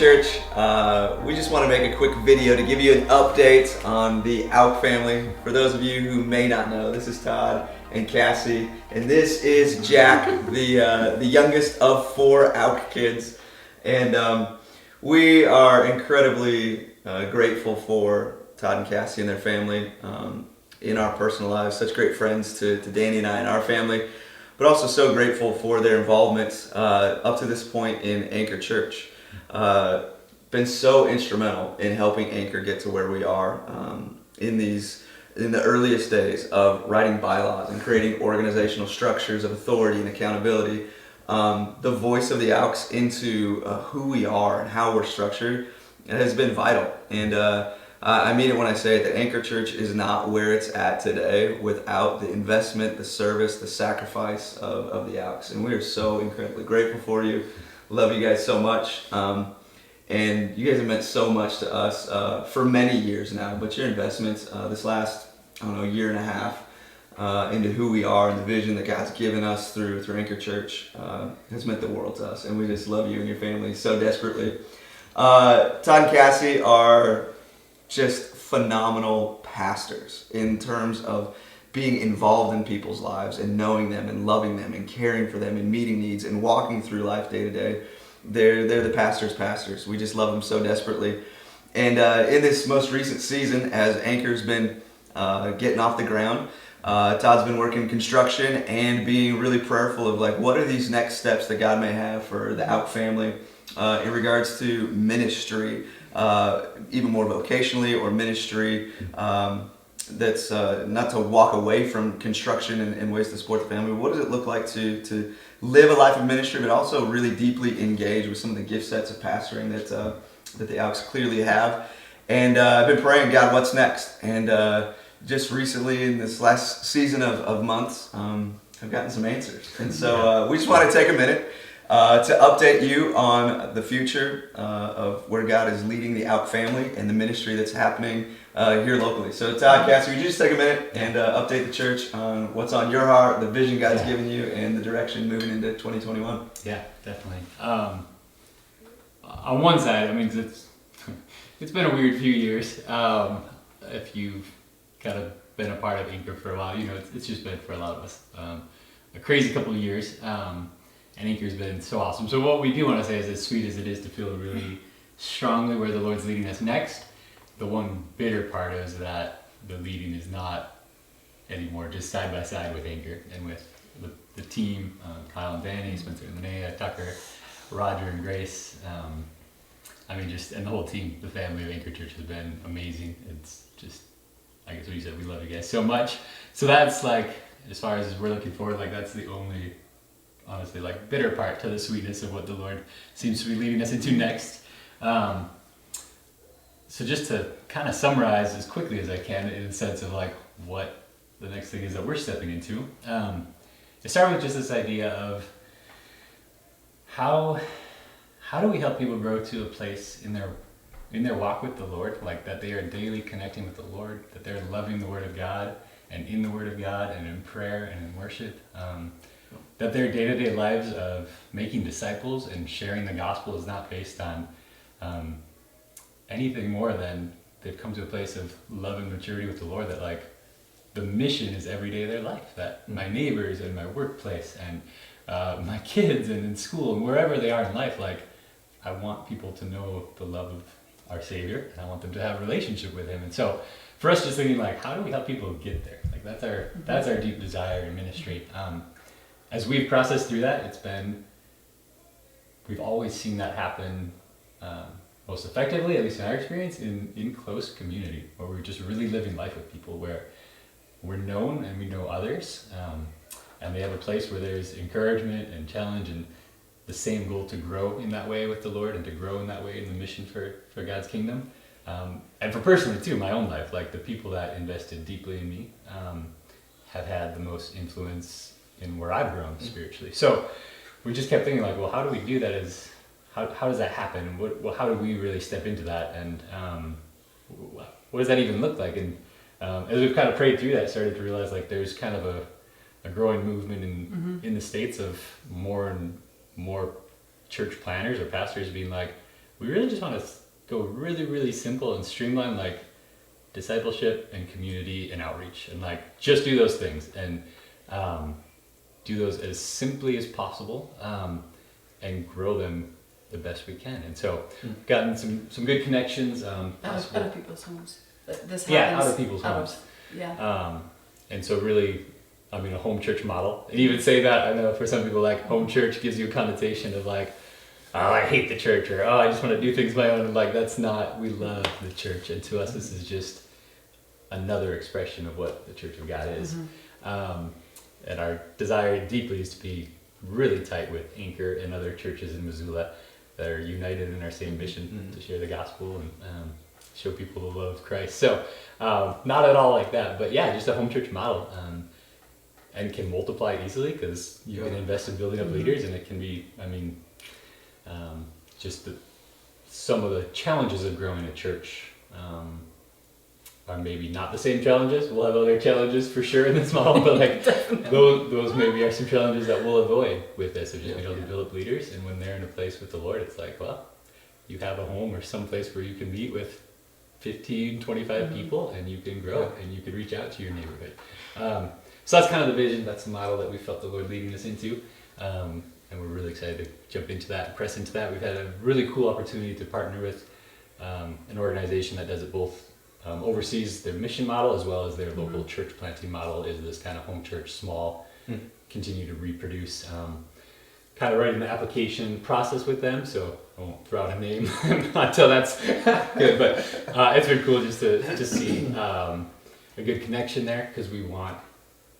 Church. We just want to make a quick video to give you an update on the Auch family. For those of you who may not know, this is Todd and Cassie, and this is Jack, the youngest of 4 Auch kids. And we are incredibly grateful for Todd and Cassie and their family in our personal lives. Such great friends to Danny and I and our family, but also so grateful for their involvement up to this point in Anchor Church. Been so instrumental in helping Anchor get to where we are in the earliest days of writing bylaws and creating organizational structures of authority and accountability. The voice of the Auks into who we are and how we're structured has been vital. And I mean it when I say that Anchor Church is not where it's at today without the investment, the service, the sacrifice of the Auks. And we are so incredibly grateful for you. Love you guys so much. And you guys have meant so much to us for many years now, but your investments this last, year and a half into who we are and the vision that God's given us through Anchor Church has meant the world to us. And we just love you and your family so desperately. Todd and Cassie are just phenomenal pastors in terms of being involved in people's lives and knowing them and loving them and caring for them and meeting needs and walking through life day to day. They're the pastors. We just love them so desperately. And in this most recent season, as Anchor's been getting off the ground, Todd's been working construction and being really prayerful of what are these next steps that God may have for the Auch family in regards to ministry, even more vocationally, or ministry that's not to walk away from construction and ways to support the family. What does it look like to live a life of ministry, but also really deeply engage with some of the gift sets of pastoring that the Auks clearly have? And I've been praying, God, what's next? And just recently in this last season of months, I've gotten some answers. And so we just want to take a minute to update you on the future of where God is leading the Auch family and the ministry that's happening here locally. So Todd, Cassie, would you just take a minute and update the church on what's on your heart, the vision God's given you, and the direction moving into 2021? Yeah, definitely. On one side, it's been a weird few years. If you've kind of been a part of Anchor for a while, it's just been, for a lot of us, a crazy couple of years. And Anchor's been so awesome. So what we do want to say is, as sweet as it is to feel really strongly where the Lord's leading us next, the one bitter part is that the leading is not anymore just side by side with Anchor and with the team, Kyle and Danny, Spencer and Linnea, Tucker, Roger and Grace. And the whole team, the family of Anchor Church has been amazing. It's just, I guess what you said, we love you guys so much. So that's as far as we're looking forward, that's the only, honestly, bitter part to the sweetness of what the Lord seems to be leading us into next. So just to kind of summarize as quickly as I can in the sense of what the next thing is that we're stepping into. It started with just this idea of how do we help people grow to a place in their walk with the Lord, that they are daily connecting with the Lord, that they're loving the Word of God and in the Word of God and in prayer and in worship. That their day-to-day lives of making disciples and sharing the gospel is not based on anything more than they've come to a place of love and maturity with the Lord, that the mission is every day of their life, that my neighbors and my workplace and my kids and in school and wherever they are in life, I want people to know the love of our Savior, and I want them to have a relationship with Him. And so for us, just thinking how do we help people get there? That's our deep desire in ministry. As we've processed through that, we've always seen that happen most effectively, at least in our experience, in close community, where we're just really living life with people, where we're known and we know others, and they have a place where there's encouragement and challenge and the same goal to grow in that way with the Lord and to grow in that way in the mission for God's kingdom. And for personally too, my own life, the people that invested deeply in me have had the most influence in where I've grown spiritually. So we just kept thinking how do we do that? How does that happen? How do we really step into that? And what does that even look like? And as we've kind of prayed through that, started to realize there's kind of a growing movement in the States of more and more church planners or pastors being we really just want to go really, really simple and streamline, like discipleship and community and outreach, and like just do those things and do those as simply as possible, and grow them the best we can. And so gotten some good connections. Out of people's homes. This happens. Yeah, out of people's homes. Yeah. And so really, I mean, a home church model. And even say that, I know for some people, like home church gives you a connotation of like, oh, I hate the church, or oh, I just want to do things my own. And like, that's not, we love the church. And to us, this is just another expression of what the Church of God is. And our desire deeply is to be really tight with Anchor and other churches in Missoula that are united in our same mission to share the gospel and show people the love of Christ. So not at all like that, but yeah, just a home church model, and can multiply easily because you can invest in building up leaders, and it can be, I mean, just some of the challenges of growing a church are maybe not the same challenges. We'll have other challenges for sure in this model, but like those maybe are some challenges that we'll avoid with this, of just being able to build up leaders. And when they're in a place with the Lord, it's like, well, you have a home or some place where you can meet with 15, 25 people, and you can grow and you can reach out to your neighborhood. So that's kind of the vision. That's the model that we felt the Lord leading us into. And we're really excited to jump into that and press into that. We've had a really cool opportunity to partner with an organization that does it both, oversees their mission model as well as their local church planting model, is this kind of home church, small, continue to reproduce. Kind of writing the application process with them, so I won't throw out a name until that's good, but it's been cool just to see a good connection there, because we want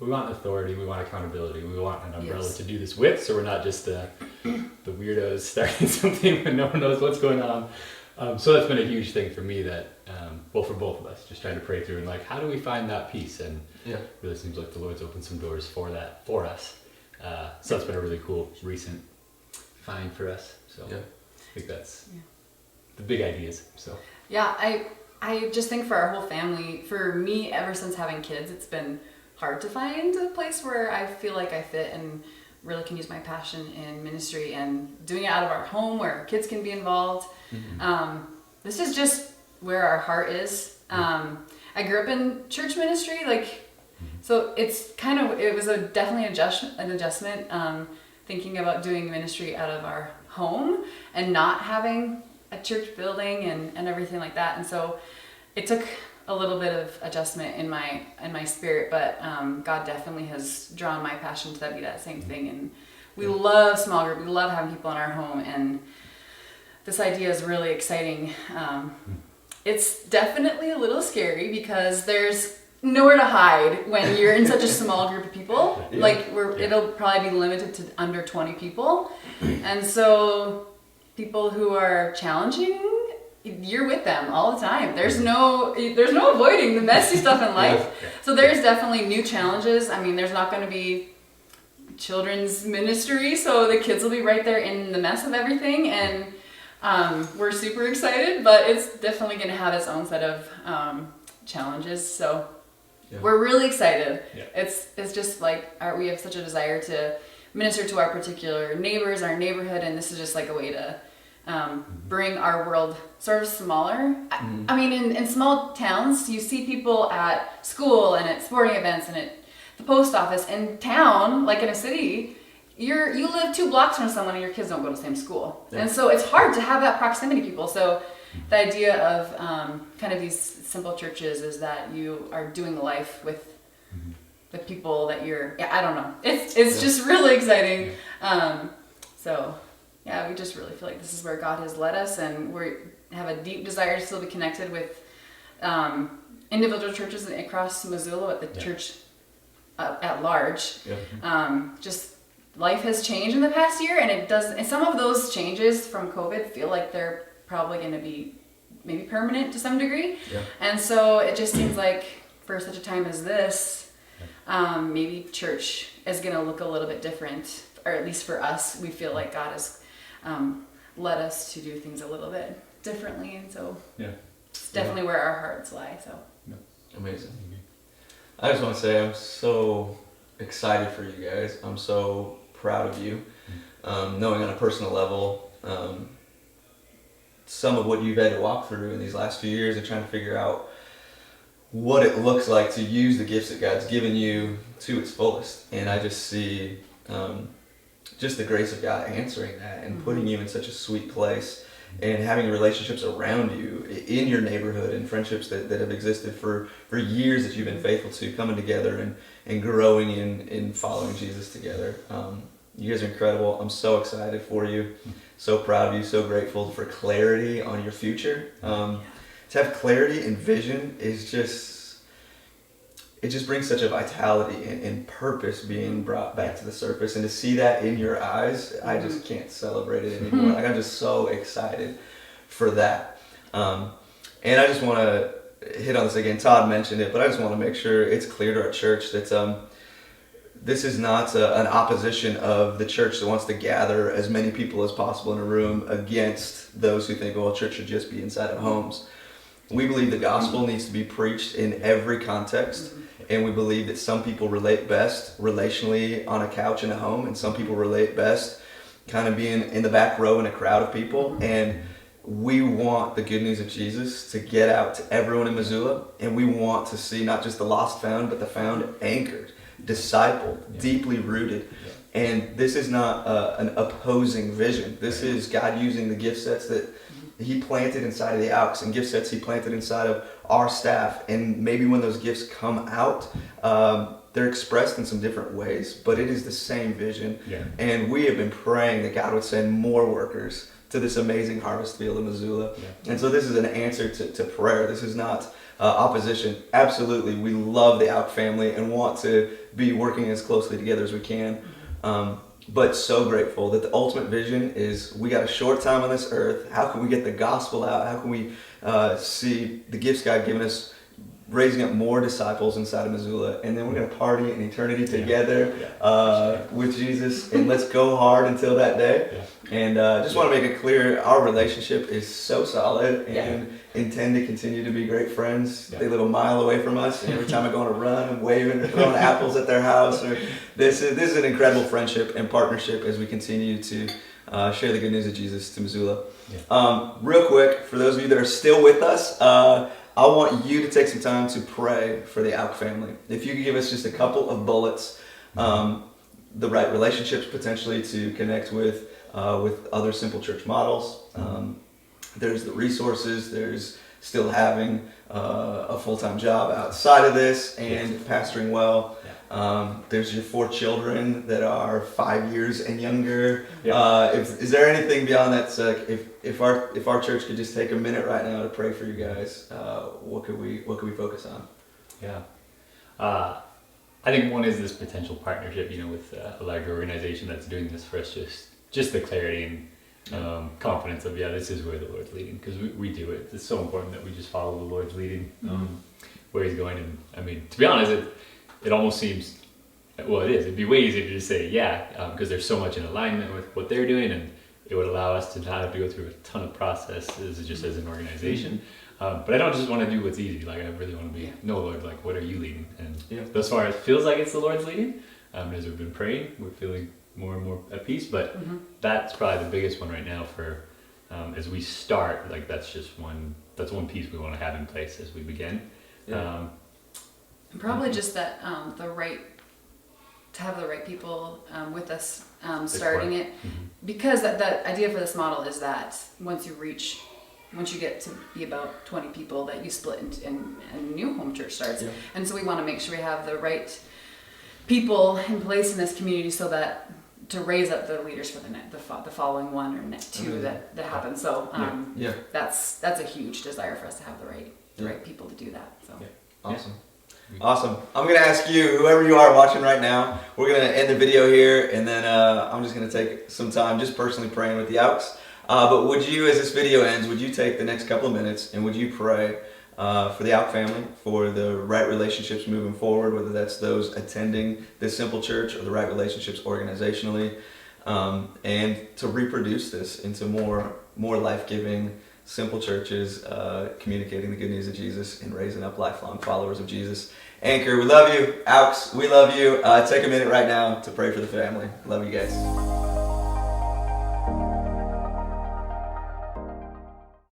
authority, we want accountability, we want an umbrella to do this with, so we're not just the weirdos starting something when no one knows what's going on. So that's been a huge thing for me, that well, for both of us, just trying to pray through and like, how do we find that peace? And really seems like the Lord's opened some doors for that for us. So that's been a really cool recent find for us. So I think that's the big ideas. So I just think for our whole family, for me, ever since having kids, it's been hard to find a place where I feel like I fit and really can use my passion in ministry, and doing it out of our home where our kids can be involved. This is just where our heart is. I grew up in church ministry, so it's it was definitely an adjustment, thinking about doing ministry out of our home and not having a church building and everything like that. And so it took a little bit of adjustment in my spirit, but God definitely has drawn my passion to be that same thing. And we love small group. We love having people in our home, and this idea is really exciting. It's definitely a little scary because there's nowhere to hide when you're in such a small group of people. It'll probably be limited to under 20 people, and so people who are challenging, you're with them all the time. There's no avoiding the messy stuff in life. So there's definitely new challenges. I mean, there's not going to be children's ministry, so the kids will be right there in the mess of everything, and we're super excited, but it's definitely going to have its own set of challenges. So we're really excited. It's just like we have such a desire to minister to our particular neighbors, our neighborhood, and this is just like a way to bring our world sort of smaller. I mean, in small towns, you see people at school and at sporting events and at the post office. In town, like in a city, you live 2 blocks from someone and your kids don't go to the same school. And so it's hard to have that proximity people. So the idea of kind of these simple churches is that you are doing life with the people that I don't know. It's just really exciting. We just really feel like this is where God has led us, and we have a deep desire to still be connected with individual churches across Missoula, but the church at large. Just life has changed in the past year, and some of those changes from COVID feel like they're probably going to be maybe permanent to some degree. And so it just seems like for such a time as this, maybe church is going to look a little bit different, or at least for us, we feel like God has led us to do things a little bit differently, and so it's definitely where our hearts lie. So amazing. I just want to say I'm so excited for you guys. I'm so proud of you, knowing on a personal level some of what you've had to walk through in these last few years and trying to figure out what it looks like to use the gifts that God's given you to its fullest. And I just see just the grace of God answering that and putting you in such a sweet place and having relationships around you in your neighborhood and friendships that have existed for years that you've been faithful to, coming together and growing in following Jesus together. You guys are incredible. I'm so excited for you. So proud of you. So grateful for clarity on your future. To have clarity and vision is it just brings such a vitality and purpose being brought back to the surface. And to see that in your eyes, I just can't celebrate it anymore. Like, I'm just so excited for that. And I just want to hit on this again. Todd mentioned it, but I just want to make sure it's clear to our church that this is not an opposition of the church that wants to gather as many people as possible in a room against those who think, well, church should just be inside of homes. We believe the gospel needs to be preached in every context, and we believe that some people relate best relationally on a couch in a home, and some people relate best kind of being in the back row in a crowd of people. And we want the good news of Jesus to get out to everyone in Missoula, and we want to see not just the lost found, but the found anchored, discipled, deeply rooted. And this is not an opposing vision. This is God using the gift sets that He planted inside of the Auch and gift sets He planted inside of our staff. And maybe when those gifts come out, they're expressed in some different ways, but it is the same vision. And we have been praying that God would send more workers to this amazing harvest field in Missoula. And so this is an answer to prayer. This is not opposition. Absolutely, we love the Auch family and want to be working as closely together as we can. But so grateful that the ultimate vision is we got a short time on this earth. How can we get the gospel out? How can we see the gifts God given us raising up more disciples inside of Missoula? And then we're going to party in eternity together with Jesus. And let's go hard until that day. And just want to make it clear, our relationship is so solid and intend to continue to be great friends. They live a mile away from us, and every time I go on a run, I'm waving or throwing apples at their house. This is an incredible friendship and partnership as we continue to share the good news of Jesus to Missoula. Real quick, for those of you that are still with us, I want you to take some time to pray for the Auch family. If you could give us just a couple of bullets, the right relationships potentially to connect with other Simple Church models. There's the resources. There's still having a full-time job outside of this and pastoring well. There's your 4 children that are 5 years and younger. Is there anything beyond that? If our church could just take a minute right now to pray for you guys, what could we focus on? I think one is this potential partnership, with a larger organization that's doing this for us. Just the clarity and confidence of this is where the Lord's leading, because we do it. It's so important that we just follow the Lord's leading, where He's going. And I mean, to be honest, it almost seems, well, it is. It'd be way easier to just say because there's so much in alignment with what they're doing, and it would allow us to not have to go through a ton of processes just as an organization. But I don't just want to do what's easy. Like, I really want to be, no, Lord, like, what are you leading? And thus far, it feels like it's the Lord's leading. As we've been praying, we're feeling more and more at peace. But that's probably the biggest one right now for as we start. Like, that's one piece we want to have in place as we begin. Probably just that to have the right people with us starting it, because that idea for this model is that once you get to be about 20 people, that you split and a new home church starts. And so we want to make sure we have the right people in place in this community so that to raise up the leaders for the following one or two that happen. So that's a huge desire for us to have the right people to do that. So Awesome. I'm going to ask you, whoever you are watching right now, we're going to end the video here, and then I'm just going to take some time just personally praying with the Auchs. But would you, as this video ends, would you take the next couple of minutes and would you pray for the Auch family, for the right relationships moving forward, whether that's those attending this Simple Church or the right relationships organizationally, and to reproduce this into more life-giving Simple Churches, communicating the good news of Jesus and raising up lifelong followers of Jesus. Anchor, we love you. Auchs, we love you. Take a minute right now to pray for the family. Love you guys.